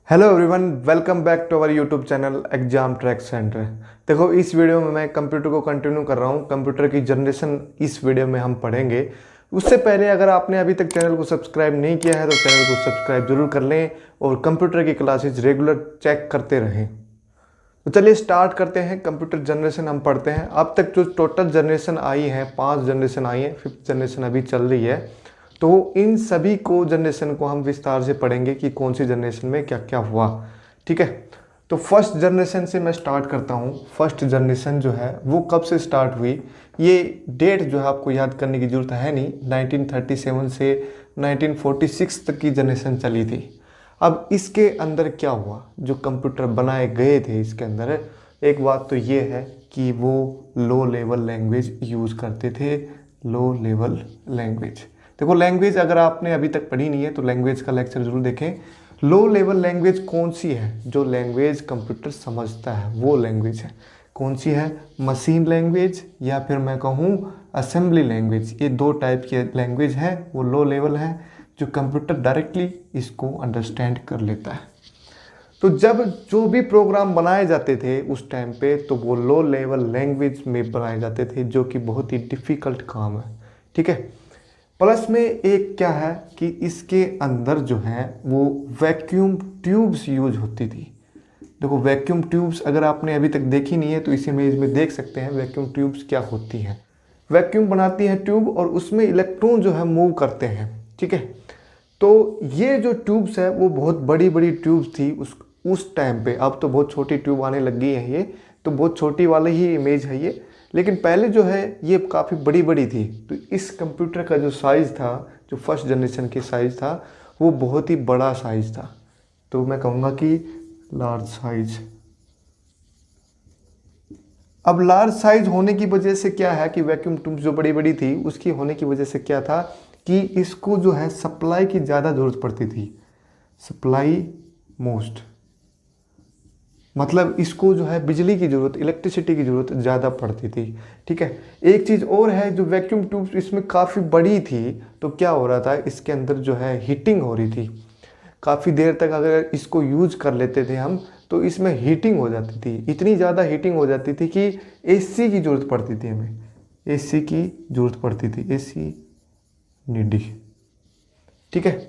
Hello everyone, welcome back to our YouTube channel exam track centre. देखो, इस video में मैं कंप्यूटर को कंटिन्यू कर रहा हूँ। कंप्यूटर की जनरेशन इस वीडियो में हम पढ़ेंगे। उससे पहले अगर आपने अभी तक चैनल को सब्सक्राइब नहीं किया है तो चैनल को सब्सक्राइब जरूर कर लें और कंप्यूटर की क्लासेज रेगुलर चेक करते रहें। तो चलिए स्टार्ट करते हैं। कंप्यूटर जनरेशन हम पढ़ते हैं। अब तक जो टोटल जनरेशन आई है, 5 जनरेशन आई है, 5th जनरेशन अभी चल रही है। तो इन सभी को जनरेशन को हम विस्तार से पढ़ेंगे कि कौन सी जनरेशन में क्या क्या हुआ। ठीक है, तो फर्स्ट जनरेशन से मैं स्टार्ट करता हूँ। फर्स्ट जनरेशन जो है वो कब से स्टार्ट हुई, ये डेट जो है आपको याद करने की ज़रूरत है नहीं। 1937 से 1946 तक की जनरेशन चली थी। अब इसके अंदर क्या हुआ, जो कंप्यूटर बनाए गए थे इसके अंदर, एक बात तो ये है कि वो लो लेवल लैंग्वेज यूज़ करते थे। लो लेवल लैंग्वेज, देखो लैंग्वेज अगर आपने अभी तक पढ़ी नहीं है तो लैंग्वेज का लेक्चर जरूर देखें। लो लेवल लैंग्वेज कौन सी है, जो लैंग्वेज कंप्यूटर समझता है वो लैंग्वेज है। कौन सी है, मशीन लैंग्वेज या फिर मैं कहूँ असेंबली लैंग्वेज। ये दो टाइप की लैंग्वेज है, वो लो लेवल है जो कंप्यूटर डायरेक्टली इसको अंडरस्टैंड कर लेता है। तो जब जो भी प्रोग्राम बनाए जाते थे उस टाइम पे तो वो लो लेवल लैंग्वेज में बनाए जाते थे, जो कि बहुत ही डिफ़िकल्ट काम है। ठीक है, प्लस में एक क्या है कि इसके अंदर जो है वो वैक्यूम ट्यूब्स यूज होती थी। देखो वैक्यूम ट्यूब्स अगर आपने अभी तक देखी नहीं है तो इस इमेज में देख सकते हैं वैक्यूम ट्यूब्स क्या होती हैं। वैक्यूम बनाती है ट्यूब और उसमें इलेक्ट्रॉन जो है मूव करते हैं। ठीक है, तो ये जो ट्यूब्स है वो बहुत बड़ी बड़ी ट्यूब्स थी उस टाइम पे। अब तो बहुत छोटी ट्यूब आने लग गई है, ये तो बहुत छोटी वाली ही इमेज है ये, लेकिन पहले जो है ये काफ़ी बड़ी बड़ी थी। तो इस कंप्यूटर का जो साइज़ था, जो फर्स्ट जनरेशन की साइज़ था, वो बहुत ही बड़ा साइज़ था। तो मैं कहूँगा कि लार्ज साइज। अब लार्ज साइज होने की वजह से क्या है कि वैक्यूम ट्यूब जो बड़ी बड़ी थी उसकी होने की वजह से क्या था कि इसको जो है सप्लाई की ज़्यादा ज़रूरत पड़ती थी। सप्लाई मोस्ट मतलब इसको जो है बिजली की ज़रूरत, इलेक्ट्रिसिटी की ज़रूरत ज़्यादा पड़ती थी। ठीक है, एक चीज़ और है, जो वैक्यूम ट्यूब इसमें काफ़ी बड़ी थी तो क्या हो रहा था, इसके अंदर जो है हीटिंग हो रही थी। काफ़ी देर तक अगर इसको यूज कर लेते थे हम तो इसमें हीटिंग हो जाती थी, इतनी ज़्यादा हीटिंग हो जाती थी कि एसी की ज़रूरत पड़ती थी हमें। एसी की ज़रूरत पड़ती थी, एसी नीडी। ठीक है,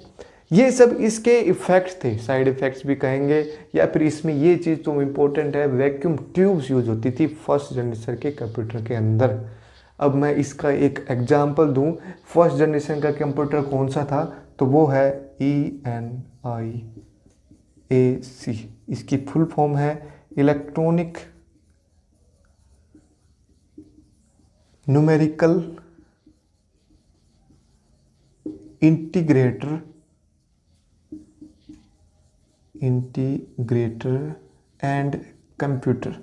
ये सब इसके इफ़ेक्ट्स थे, साइड इफ़ेक्ट्स भी कहेंगे। या फिर इसमें ये चीज़ तो इम्पोर्टेंट है, वैक्यूम ट्यूब्स यूज होती थी फर्स्ट जनरेशन के कंप्यूटर के अंदर। अब मैं इसका एक एग्जांपल दूं, फर्स्ट जनरेशन का कंप्यूटर कौन सा था, तो वो है ENIAC। इसकी फुल फॉर्म है electronic numerical integrator and computer.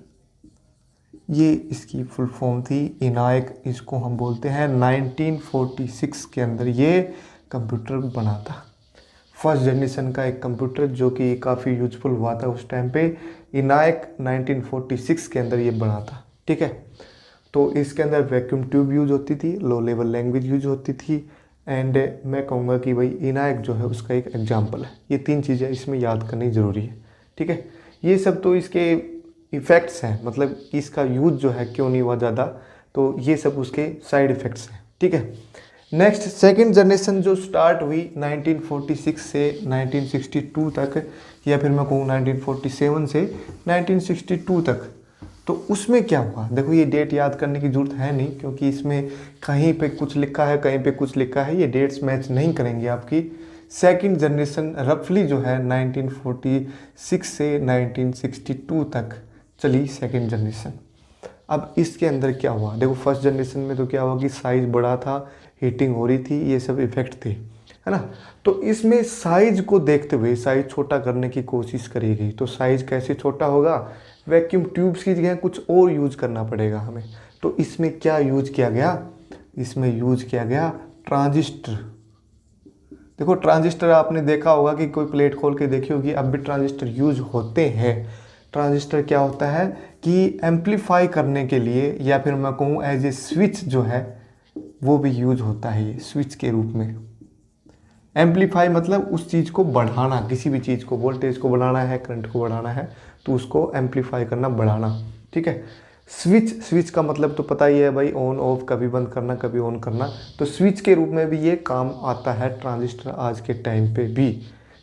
ये इसकी फुल फॉर्म थी। इनायक इसको हम बोलते हैं। 1946 के अंदर ये कंप्यूटर बना था, फर्स्ट जनरेशन का एक कंप्यूटर जो कि काफ़ी यूजफुल हुआ था उस टाइम पे। इनायक 1946 के अंदर ये बना था। ठीक है, तो इसके अंदर वैक्यूम ट्यूब यूज होती थी, लो लेवल लैंग्वेज यूज होती थी, एंड मैं कहूँगा कि भाई इनायक जो है उसका एक एग्जाम्पल है। ये 3 चीज़ें इसमें याद करनी ज़रूरी है। ठीक है, ये सब तो इसके इफ़ेक्ट्स हैं, मतलब इसका यूज जो है क्यों नहीं हुआ ज़्यादा, तो ये सब उसके साइड इफ़ेक्ट्स हैं। ठीक है, नेक्स्ट सेकंड जनरेशन जो स्टार्ट हुई 1946 से 1962 तक, या फिर मैं कहूँ 1947 से 1962 तक, तो उसमें क्या हुआ। देखो ये डेट याद करने की ज़रूरत है नहीं, क्योंकि इसमें कहीं पे कुछ लिखा है कहीं पे कुछ लिखा है, ये डेट्स मैच नहीं करेंगे आपकी। सेकंड जनरेशन रफली जो है 1946 से 1962 तक चली सेकंड जनरेशन। अब इसके अंदर क्या हुआ, देखो फर्स्ट जनरेशन में तो क्या हुआ कि साइज़ बड़ा था, हीटिंग हो रही थी, ये सब इफेक्ट थे, है ना। तो इसमें साइज को देखते हुए साइज छोटा करने की कोशिश करी गई। तो साइज कैसे छोटा होगा, वैक्यूम ट्यूब्स की जगह कुछ और यूज करना पड़ेगा हमें। तो इसमें क्या यूज किया गया, इसमें यूज किया गया ट्रांजिस्टर। देखो ट्रांजिस्टर आपने देखा होगा कि कोई प्लेट खोल के देखी होगी, अब भी ट्रांजिस्टर यूज होते हैं। ट्रांजिस्टर क्या होता है कि एम्पलीफाई करने के लिए, या फिर मैं कहूँ एज ए स्विच जो है वो भी यूज होता है, ये स्विच के रूप में। एम्पलीफाई मतलब उस चीज़ को बढ़ाना, किसी भी चीज़ को, वोल्टेज को बढ़ाना है, करंट को बढ़ाना है तो उसको एम्पलीफाई करना, बढ़ाना, ठीक है। स्विच का मतलब तो पता ही है भाई, ऑन ऑफ, कभी बंद करना कभी ऑन करना। तो स्विच के रूप में भी ये काम आता है ट्रांजिस्टर आज के टाइम पे भी,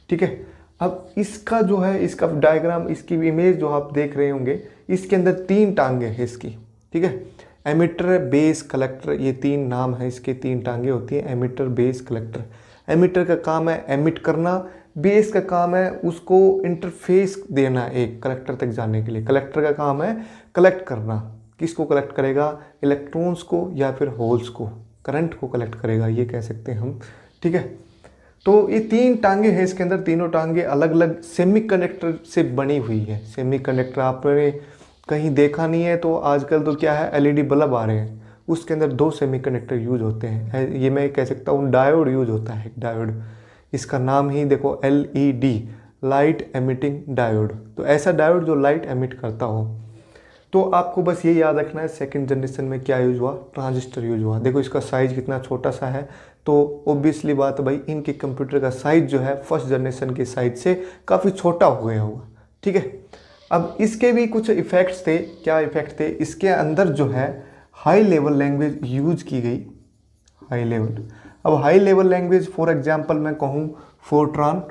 ठीक है। अब इसका जो है, इसका डायग्राम, इसकी इमेज जो आप देख रहे होंगे, इसके अंदर 3 टांगे हैं इसकी, ठीक है। एमिटर, बेस, कलेक्टर, ये 3 नाम है इसके, 3 टांगे होती हैं, एमिटर, बेस, कलेक्टर। एमिटर का काम है एमिट करना, बेस का काम है उसको इंटरफेस देना एक कलेक्टर तक जाने के लिए, कलेक्टर का काम है कलेक्ट करना। किसको कलेक्ट करेगा? इलेक्ट्रॉन्स को या फिर होल्स को, करंट को कलेक्ट करेगा, ये कह सकते हैं हम, ठीक है। तो ये 3 टांगे हैं इसके अंदर, तीनों टांगे अलग अलग सेमीकंडक्टर से बनी हुई है। सेमीकंडक्टर आपने कहीं देखा नहीं है तो आजकल तो क्या है, एलईडी बल्ब आ रहे हैं, उसके अंदर 2 सेमीकंडक्टर यूज होते हैं। ये मैं कह सकता हूँ डायोड यूज होता है, डायोड, इसका नाम ही देखो एलईडी, लाइट एमिटिंग डायोड। तो ऐसा डायोड जो लाइट एमिट करता हो। तो आपको बस ये याद रखना है सेकंड जनरेशन में क्या यूज हुआ, ट्रांजिस्टर यूज हुआ। देखो इसका साइज कितना छोटा सा है, तो ऑब्वियसली बात है भाई, इनके कंप्यूटर का साइज जो है फर्स्ट जनरेशन के साइज से काफ़ी छोटा हो गया होगा, ठीक है। अब इसके भी कुछ इफ़ेक्ट्स थे। क्या इफ़ेक्ट थे? इसके अंदर जो है हाई लेवल लैंग्वेज यूज की गई, हाई लेवल। अब high level language for example मैं कहूँ फोर्ट्रान,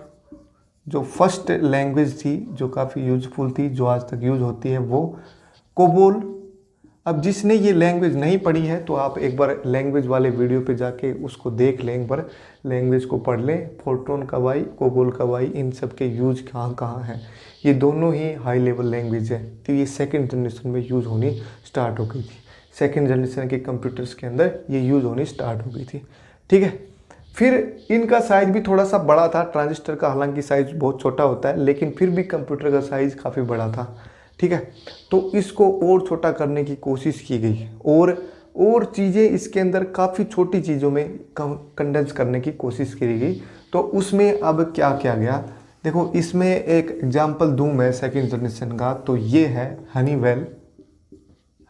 जो फर्स्ट लैंग्वेज थी जो काफ़ी यूजफुल थी, जो आज तक यूज होती है, वो कोबोल। अब जिसने ये लैंग्वेज नहीं पढ़ी है तो आप एक बार लैंग्वेज वाले वीडियो पे जाके उसको देख लें, एक बार लैंग्वेज को पढ़ लें, फोर्ट्रान का वाई, कोबोल का वाई, इन सब के यूज कहाँ कहाँ हैं। ये दोनों ही हाई लेवल लैंग्वेज है। तो ये सेकंड जनरेशन में यूज़ होनी स्टार्ट हो गई थी, सेकंड जनरेशन के कंप्यूटर्स के अंदर ये यूज़ होनी स्टार्ट हो गई थी, ठीक है। फिर इनका साइज भी थोड़ा सा बड़ा था, ट्रांजिस्टर का हालांकि साइज बहुत छोटा होता है, लेकिन फिर भी कंप्यूटर का साइज काफ़ी बड़ा था, ठीक है। तो इसको और छोटा करने की कोशिश की गई और चीज़ें इसके अंदर काफ़ी छोटी चीज़ों में कंडेंस करने की कोशिश की गई। तो उसमें अब क्या किया गया, देखो इसमें एक एग्जांपल दूं मैं सेकंड जनरेशन का, तो ये है हनीवेल,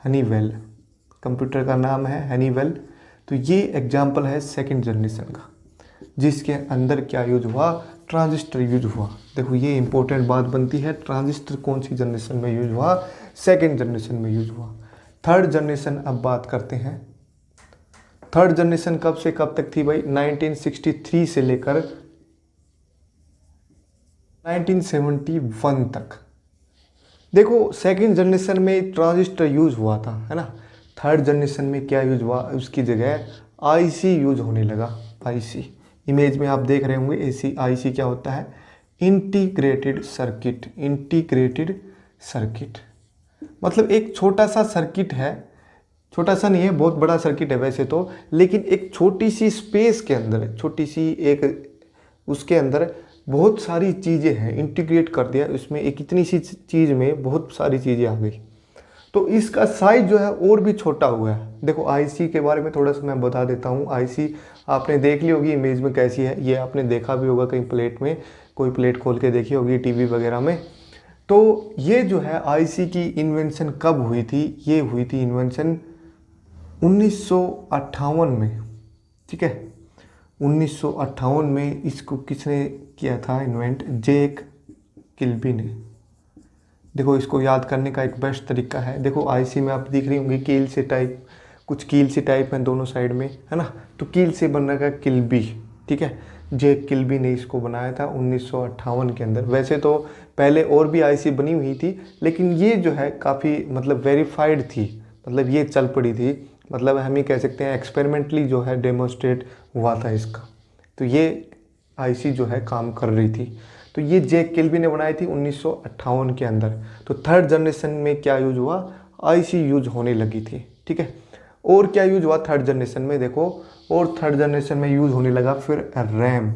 हनीवेल कंप्यूटर का नाम है हनीवेल। तो ये एग्जांपल है सेकंड जनरेशन का, जिसके अंदर क्या यूज हुआ, ट्रांजिस्टर यूज हुआ। देखो ये इंपॉर्टेंट बात बनती है, ट्रांजिस्टर कौन सी जनरेशन में यूज हुआ, सेकंड जनरेशन में यूज हुआ। थर्ड जनरेशन अब बात करते हैं। थर्ड जनरेशन कब से कब तक थी भाई, 1963 से लेकर 1971 तक। देखो सेकंड जनरेशन में ट्रांजिस्टर यूज हुआ था, है ना। थर्ड जनरेशन में क्या यूज हुआ, उसकी जगह आईसी यूज होने लगा। आईसी इमेज में आप देख रहे होंगे, एसी आईसी क्या होता है, इंटीग्रेटेड सर्किट। इंटीग्रेटेड सर्किट मतलब एक छोटा सा सर्किट है, छोटा सा नहीं है, बहुत बड़ा सर्किट है वैसे तो, लेकिन एक छोटी सी स्पेस के अंदर, छोटी सी एक उसके अंदर बहुत सारी चीज़ें हैं, इंटीग्रेट कर दिया उसमें, एक इतनी सी चीज़ में बहुत सारी चीज़ें आ गई। तो इसका साइज जो है और भी छोटा हुआ है। देखो आईसी के बारे में थोड़ा सा मैं बता देता हूँ। आईसी आपने देख ली होगी इमेज में कैसी है, ये आपने देखा भी होगा कहीं प्लेट में, कोई प्लेट खोल के देखी होगी टीवी वगैरह में। तो ये जो है आईसी की इन्वेंशन कब हुई थी, ये हुई थी इन्वेंशन 1958 में, ठीक है। 1958 में इसको किसने किया था इन्वेंट, जैक किल्बी ने। देखो इसको याद करने का एक बेस्ट तरीका है, देखो आईसी में आप दिख रही होंगी कील से टाइप, कुछ कील से टाइप हैं दोनों साइड में, है ना। तो कील से बन रहा है किल्बी, ठीक है। जैक किल्बी ने इसको बनाया था 1958 के अंदर। वैसे तो पहले और भी आईसी बनी हुई थी, लेकिन ये जो है काफ़ी मतलब वेरीफाइड थी, मतलब ये चल पड़ी थी, मतलब हम ये कह सकते हैं एक्सपेरिमेंटली जो है डेमोन्स्ट्रेट हुआ था इसका। तो ये आईसी जो है काम कर रही थी। तो ये जैक किल्बी ने बनाई थी 1958 के अंदर। तो थर्ड जनरेशन में क्या यूज हुआ, आईसी यूज होने लगी थी, ठीक है। और क्या यूज हुआ थर्ड जनरेशन में, देखो और थर्ड जनरेशन में यूज होने लगा फिर रैम।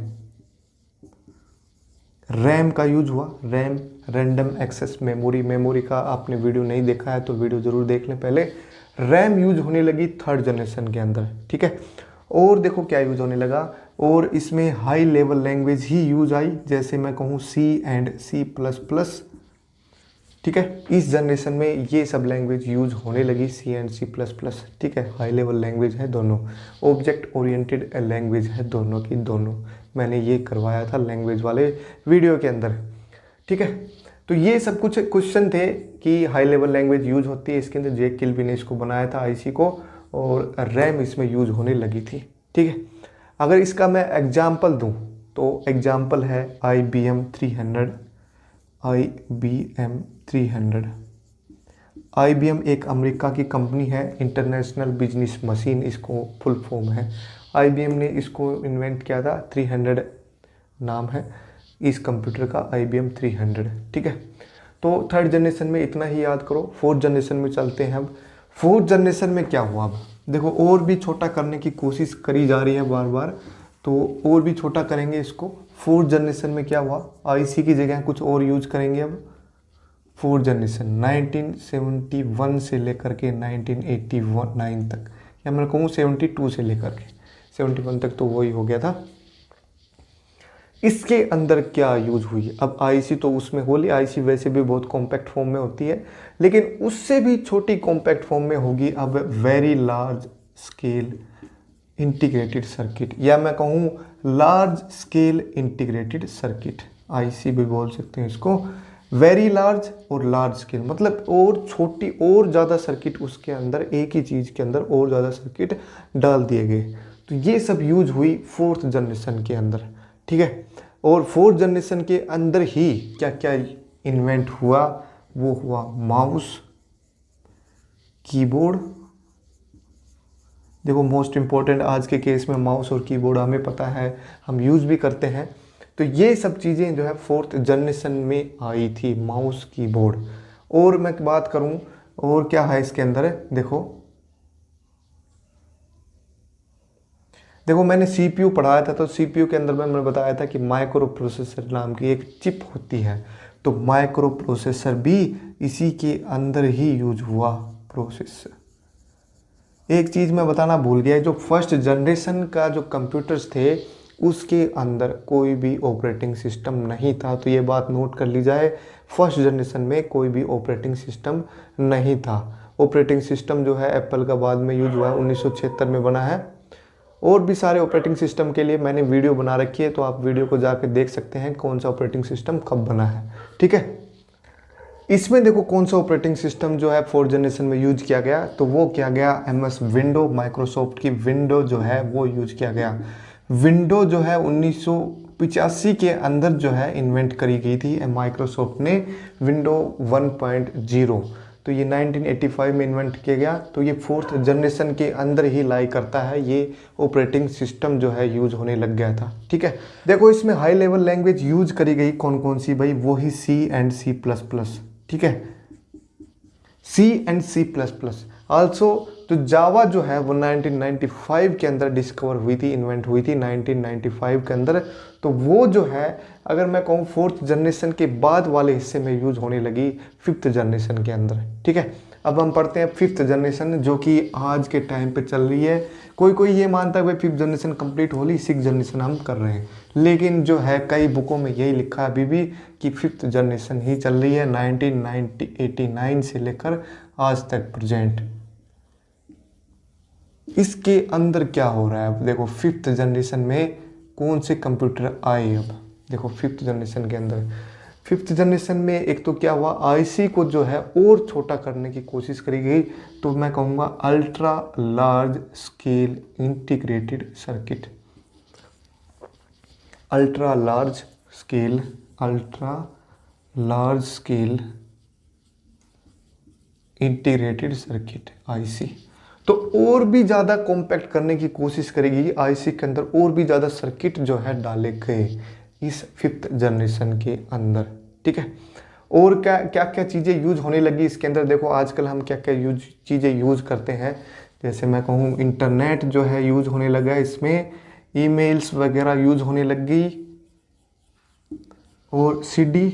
रैम का यूज हुआ, RAM random access memory. Memory का आपने वीडियो नहीं देखा है तो वीडियो ज़रूर देख लें पहले। रैम यूज होने लगी थर्ड जनरेशन के अंदर, ठीक है। और देखो क्या यूज होने लगा, और इसमें high level language he use I, जैसे मैं कहूँ सी एंड सी प्लस प्लस, ठीक है। इस जनरेशन में ये सब लैंग्वेज यूज होने लगी, सी एंड सी प्लस प्लस, ठीक है। हाई लेवल लैंग्वेज है दोनों, ऑब्जेक्ट ओरिएंटेड लैंग्वेज है दोनों की दोनों। मैंने ये करवाया था लैंग्वेज वाले वीडियो के अंदर। ठीक है, तो ये सब कुछ क्वेश्चन थे कि हाई लेवल लैंग्वेज यूज होती है इसके अंदर। जैक किल्बी ने इसको बनाया था आईसी को, और रैम इसमें यूज होने लगी थी। ठीक है, अगर इसका मैं एग्जाम्पल दूं तो एग्जाम्पल है IBM 300। IBM 300 IBM एक अमेरिका की कंपनी है, इंटरनेशनल बिजनेस मशीन इसको फुल फॉर्म है। IBM ने इसको इन्वेंट किया था, 300 नाम है इस कंप्यूटर का, IBM 300। ठीक है, तो थर्ड जनरेशन में इतना ही याद करो। फोर्थ जनरेशन में चलते हैं अब। फोर्थ जनरेशन में क्या हुआ, अब देखो और भी छोटा करने की कोशिश करी जा रही है बार बार, तो और भी छोटा करेंगे इसको। फोर्थ जनरेशन में क्या हुआ, आईसी की जगह कुछ और यूज करेंगे अब। फोर्थ जनरेशन 1971 से लेकर के 1989 तक, या मैं कहूँ 72 से लेकर के 71 तक, तो वही हो गया था। इसके अंदर क्या यूज हुई, अब आईसी तो उसमें होली, आईसी वैसे भी बहुत कॉम्पैक्ट फॉर्म में होती है, लेकिन उससे भी छोटी कॉम्पैक्ट फॉर्म में होगी अब very large scale integrated circuit, या मैं कहूँ large scale integrated circuit, IC भी बोल सकते हैं इसको। वेरी लार्ज और लार्ज स्केल मतलब और छोटी और ज़्यादा सर्किट उसके अंदर, एक ही चीज़ के अंदर और ज़्यादा सर्किट डाल दिए गए। तो ये सब यूज हुई फोर्थ जनरेशन के अंदर। ठीक है, और फोर्थ जनरेशन के अंदर ही क्या क्या इन्वेंट हुआ, वो हुआ माउस, कीबोर्ड। देखो मोस्ट इम्पॉर्टेंट आज के केस में माउस और कीबोर्ड हमें पता है, हम यूज़ भी करते हैं। तो ये सब चीज़ें जो है फोर्थ जनरेशन में आई थी, माउस कीबोर्ड। और मैं बात करूं और क्या है इसके अंदर, देखो मैंने CPU पढ़ाया था, तो CPU के अंदर मैंने बताया था कि माइक्रो प्रोसेसर नाम की एक चिप होती है। तो माइक्रो प्रोसेसर भी इसी के अंदर ही यूज हुआ प्रोसेसर। एक चीज़ मैं बताना भूल गया, जो फर्स्ट जनरेशन का जो कंप्यूटर्स थे उसके अंदर कोई भी ऑपरेटिंग सिस्टम नहीं था। तो ये बात नोट कर ली जाए, फर्स्ट जनरेशन में कोई भी ऑपरेटिंग सिस्टम नहीं था। ऑपरेटिंग सिस्टम जो है एप्पल का बाद में यूज हुआ है, 1976 में बना है। और भी सारे ऑपरेटिंग सिस्टम के लिए मैंने वीडियो बना रखी है, तो आप वीडियो को जाकर देख सकते हैं कौन सा ऑपरेटिंग सिस्टम कब बना है। ठीक है, इसमें देखो कौन सा ऑपरेटिंग सिस्टम जो है फोर्थ जनरेशन में यूज किया गया, तो वो किया गया MS विंडो, माइक्रोसॉफ्ट की विंडो जो है वो यूज किया गया। विंडो जो है 1985 के अंदर जो है इन्वेंट करी गई थी माइक्रोसॉफ्ट ने, विंडो 1.0। तो ये 1985 में इन्वेंट किया गया। तो ये फोर्थ जनरेशन के अंदर ही लाई करता है, ये ऑपरेटिंग सिस्टम जो है यूज होने लग गया था। ठीक है, देखो इसमें हाई लेवल लैंग्वेज यूज करी गई कौन कौन सी भाई, वो ही C एंड C++। ठीक है, C एंड C++। आल्सो तो जावा जो है वो 1995 के अंदर डिस्कवर हुई थी, इन्वेंट हुई थी 1995 के अंदर। तो वो जो है अगर मैं कहूँ फोर्थ जनरेशन के बाद वाले हिस्से में यूज होने लगी फिफ्थ जनरेशन के अंदर। ठीक है, अब हम पढ़ते हैं फिफ्थ जनरेशन, जो कि आज के टाइम पे चल रही है। कोई कोई ये मानता है भाई फिफ्थ जनरेशन कंप्लीट हो ली, सिक्स जनरेशन हम कर रहे हैं, लेकिन जो है कई बुकों में यही लिखा है अभी भी कि फिफ्थ जनरेशन ही चल रही है 1989 से लेकर आज तक प्रेजेंट। इसके अंदर क्या हो रहा है, अब देखो फिफ्थ जनरेशन में कौन से कंप्यूटर आए। अब देखो फिफ्थ जनरेशन के अंदर, फिफ्थ जनरेशन में एक तो क्या हुआ, आईसी को जो है और छोटा करने की कोशिश करी गई। तो मैं कहूँगा ultra large scale integrated circuit, ultra large scale integrated circuit IC. तो और भी ज़्यादा कॉम्पैक्ट करने की कोशिश करेगी आईसी के अंदर, और भी ज़्यादा सर्किट जो है डाले गए इस फिफ्थ जनरेशन के अंदर। ठीक है, और क्या क्या क्या चीज़ें यूज होने लगी इसके अंदर, देखो आजकल हम क्या क्या चीज़ें यूज करते हैं। जैसे मैं कहूँ इंटरनेट जो है यूज होने लगा है इसमें, ईमेल्स वगैरह यूज होने लग गई, और CD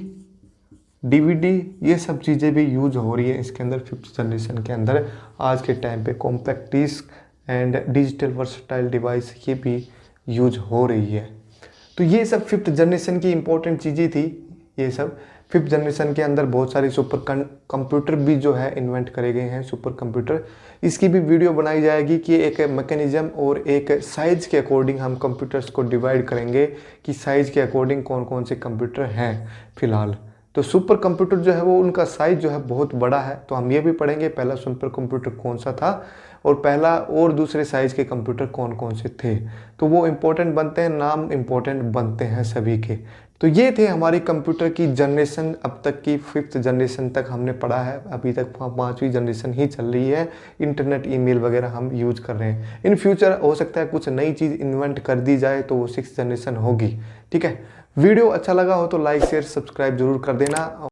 DVD ये सब चीज़ें भी यूज हो रही है इसके अंदर फिफ्थ जनरेशन के अंदर आज के टाइम पे। Compact disc and digital versatile device ये भी यूज हो रही है। तो ये सब फिफ्थ जनरेशन की इंपॉर्टेंट चीज़ें थी ये सब। 5th जनरेशन के अंदर बहुत सारे सुपर कंप्यूटर भी जो है इन्वेंट करे गए हैं, सुपर कंप्यूटर। इसकी भी वीडियो बनाई जाएगी कि एक मैकेनिज्म और एक साइज़ के अकॉर्डिंग हम कंप्यूटर्स को डिवाइड करेंगे कि साइज़ के अकॉर्डिंग कौन कौन से कंप्यूटर हैं फ़िलहाल। तो सुपर कंप्यूटर जो है वो उनका साइज़ जो है बहुत बड़ा है, तो हम ये भी पढ़ेंगे पहला सुपर कंप्यूटर कौन सा था और पहला और दूसरे साइज़ के कंप्यूटर कौन कौन से थे। तो वो इम्पोर्टेंट बनते हैं, नाम इम्पोर्टेंट बनते हैं सभी के। तो ये थे हमारी कंप्यूटर की जनरेशन, अब तक की 5th जनरेशन तक हमने पढ़ा है, अभी तक 5वीं जनरेशन ही चल रही है। इंटरनेट, ईमेल वगैरह हम यूज कर रहे हैं। इन फ्यूचर हो सकता है कुछ नई चीज़ इन्वेंट कर दी जाए तो वो 6th जनरेशन होगी। ठीक है, वीडियो अच्छा लगा हो तो लाइक शेयर सब्सक्राइब जरूर कर देना।